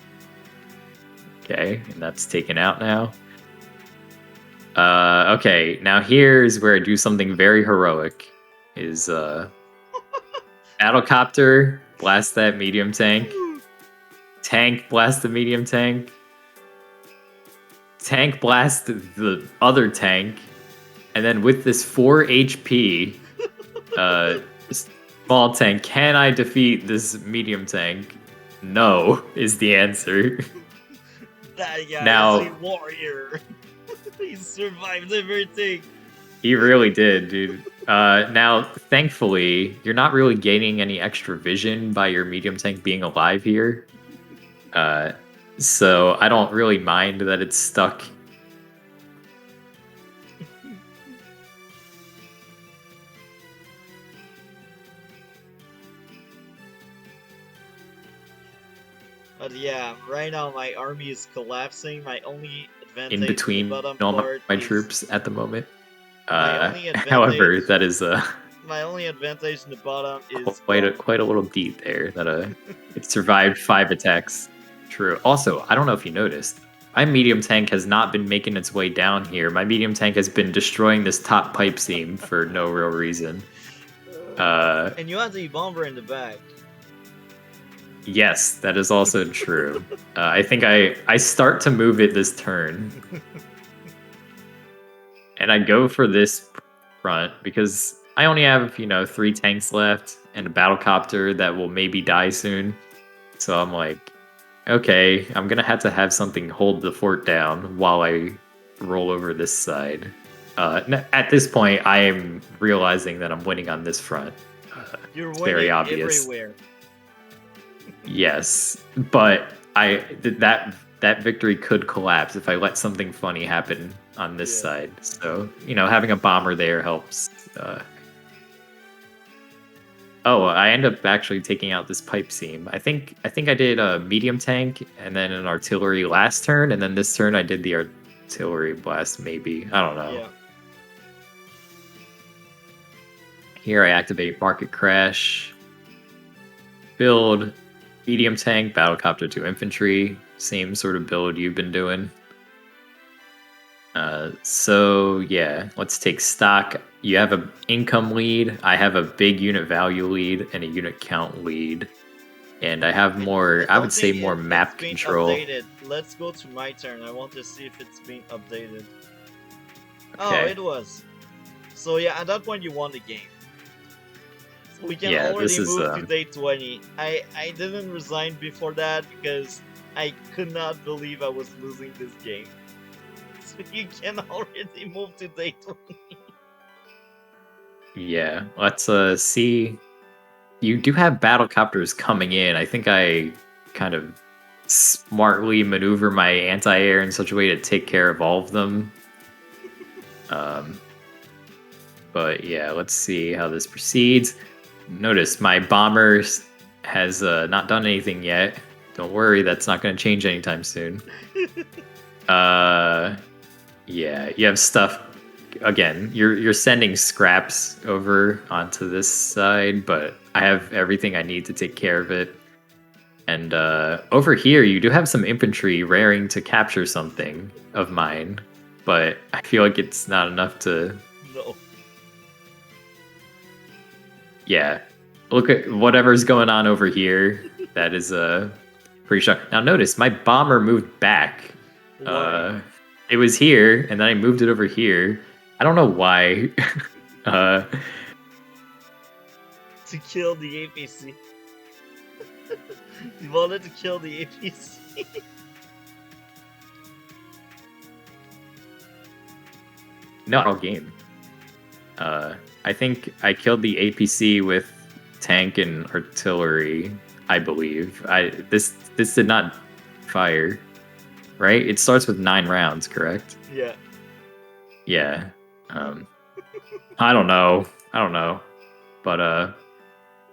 Okay, and that's taken out now. Okay, now here's where I do something very heroic. Is battlecopter blast that medium tank. Tank blast the medium tank. Tank blast the other tank. And then with this 4 HP small tank, can I defeat this medium tank? No, is the answer. That guy now, is a warrior. He survived everything. He really did, dude. Now, thankfully, you're not really gaining any extra vision by your medium tank being alive here. So I don't really mind that it's stuck. But yeah, right now my army is collapsing. My only advantage In between bottom all part my is, troops at the moment. However, that is my only advantage in the bottom is quite a little deep there. That it survived 5 attacks. True. Also, I don't know if you noticed, my medium tank has not been making its way down here. My medium tank has been destroying this top pipe seam for no real reason. And you have the bomber in the back. Yes, that is also true. I think I start to move it this turn. And I go for this front because I only have, 3 tanks left and a battlecopter that will maybe die soon. So I'm like, okay, I'm going to have something hold the fort down while I roll over this side. At this point, I am realizing that I'm winning on this front. You're it's winning very obvious. everywhere. Yes, but that that victory could collapse if I let something funny happen on this side. So, having a bomber there helps. I end up actually taking out this pipe seam. I think I did a medium tank and then an artillery last turn, and then this turn I did the artillery blast, maybe. I don't know. Yeah. Here I activate Market Crash, build medium tank, battlecopter to infantry, same sort of build you've been doing. So yeah, let's take stock. You have an income lead, I have a big unit value lead, and a unit count lead. And I have more, I would say more map control. Updated. Let's go to my turn. I want to see if it's been updated. Okay. Oh, it was. So yeah, at that point you won the game. So we can already move to day 20. I didn't resign before that because I could not believe I was losing this game. So you can already move to day 20. Yeah, let's see. You do have battlecopters coming in. I think I kind of smartly maneuver my anti-air in such a way to take care of all of them. But yeah, let's see how this proceeds. Notice my bomber has not done anything yet. Don't worry, that's not going to change anytime soon. Yeah, you have stuff. Again, you're sending scraps over onto this side, but I have everything I need to take care of it. And over here, you do have some infantry raring to capture something of mine, but I feel like it's not enough to... No. Yeah. Look at whatever's going on over here. That is pretty sharp. Now notice, my bomber moved back. It was here, and then I moved it over here. I don't know why. To kill the APC. You wanted to kill the APC. Not all game. I think I killed the APC with tank and artillery, I believe. This did not fire, right? It starts with 9 rounds, correct? Yeah. Yeah. I don't know. But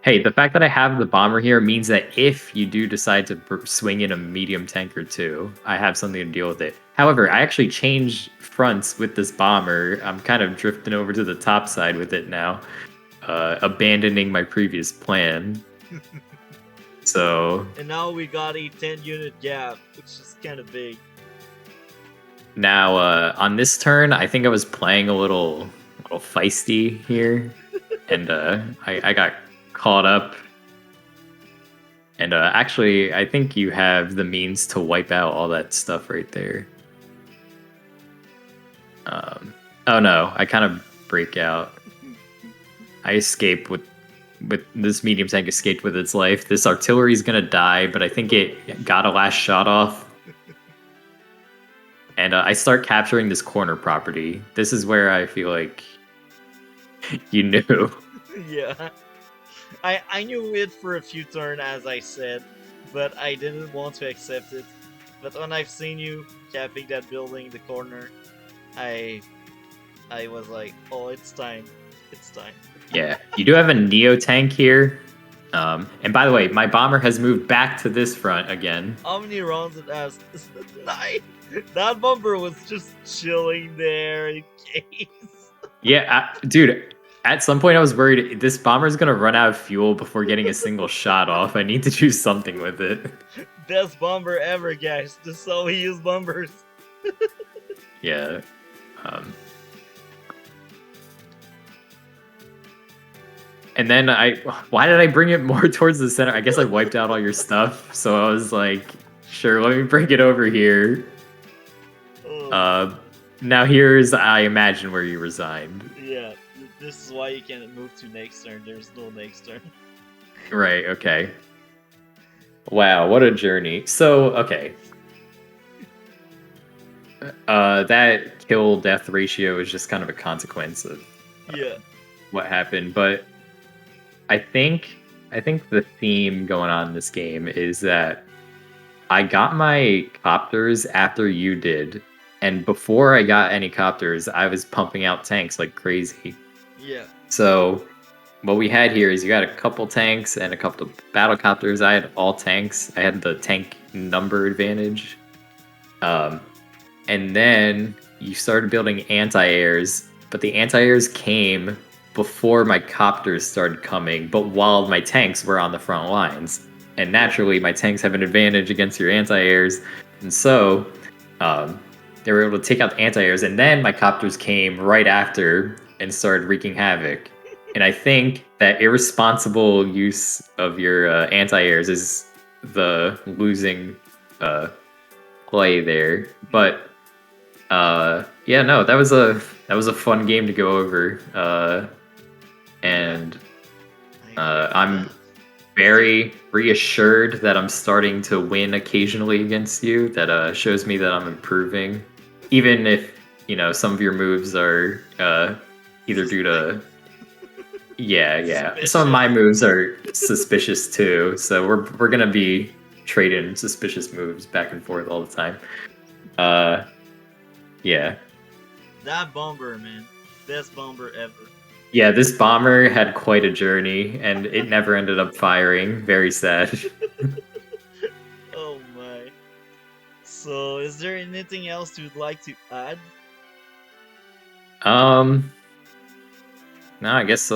hey, the fact that I have the bomber here means that if you do decide to swing in a medium tank or two, I have something to deal with it. However, I actually changed fronts with this bomber. I'm kind of drifting over to the top side with it now, abandoning my previous plan. So. And now we got a 10-unit gap, which is kind of big. Now, on this turn, I think I was playing a little feisty here, and I got caught up. And actually, I think you have the means to wipe out all that stuff right there. Oh no, I kind of break out. I escape with this medium tank escaped with its life. This artillery's gonna die, but I think it got a last shot off. And I start capturing this corner property. This is where I feel like you knew. Yeah. I knew it for a few turns, as I said, but I didn't want to accept it. But when I've seen you capping that building, the corner, I was like, oh, it's time. It's time. Yeah, you do have a Neo tank here. And by the way, my bomber has moved back to this front again. How many rounds it has? 9. That bomber was just chilling there in case. Yeah, dude, at some point I was worried this bomber is going to run out of fuel before getting a single shot off. I need to do something with it. Best bomber ever, guys. This is how we use bombers. Yeah. And then why did I bring it more towards the center? I guess I wiped out all your stuff. So I was like, sure, let me bring it over here. Now here's, I imagine, where you resigned. Yeah, this is why you can't move to next turn. There's no next turn. Right, okay. Wow, what a journey. So, okay. That kill-death ratio is just kind of a consequence of what happened. But I think the theme going on in this game is that I got my copters after you did, and before I got any copters, I was pumping out tanks like crazy. Yeah. So what we had here is you got a couple tanks and a couple of battle copters. I had all tanks. I had the tank number advantage. And then you started building anti-airs, but the anti-airs came before my copters started coming, but while my tanks were on the front lines. And naturally, my tanks have an advantage against your anti-airs, and so they were able to take out the anti-airs, and then my copters came right after and started wreaking havoc. And I think that irresponsible use of your anti-airs is the losing play there. But yeah, no, that was a fun game to go over, and I'm very reassured that I'm starting to win occasionally against you. That shows me that I'm improving, even if some of your moves are either due to some of my moves are suspicious too. So we're gonna be trading suspicious moves back and forth all the time. Yeah. That bomber, man. Best bomber ever. Yeah, this bomber had quite a journey, and it never ended up firing. Very sad. Oh my. So, is there anything else you'd like to add? No, I guess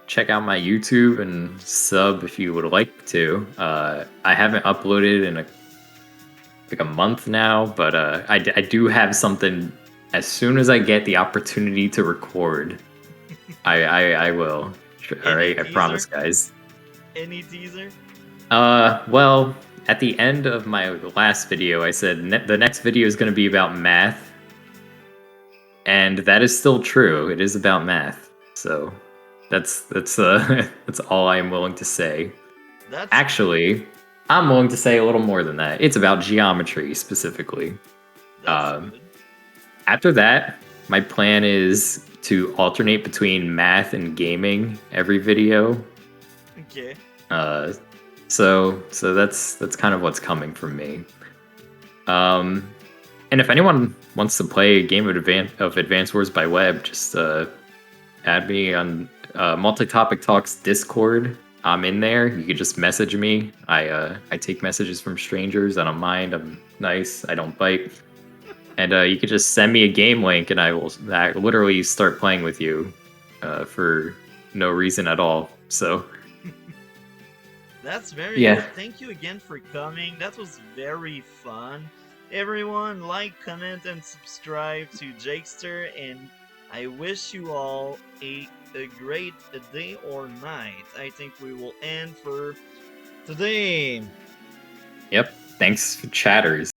check out my YouTube and sub if you would like to. I haven't uploaded in a month now, but I do have something. As soon as I get the opportunity to record, I will. All right, I promise, guys. Any teaser? Well, at the end of my last video, I said the next video is going to be about math, and that is still true. It is about math, so that's that's all I am willing to say. Actually, I'm willing to say a little more than that. It's about geometry specifically. That's good. After that, my plan is to alternate between math and gaming every video. Okay. So that's kind of what's coming from me. And if anyone wants to play a game of Advance Wars by Web, just add me on Multi-Topic Talks Discord. I'm in there. You could just message me. I take messages from strangers. I don't mind. I'm nice. I don't bite. And you could just send me a game link, and I will literally start playing with you for no reason at all. So that's very good. Thank you again for coming. That was very fun. Everyone, like, comment, and subscribe to Jakester, and I wish you all a great day or night. I think we will end for today. Yep. Thanks, chatters.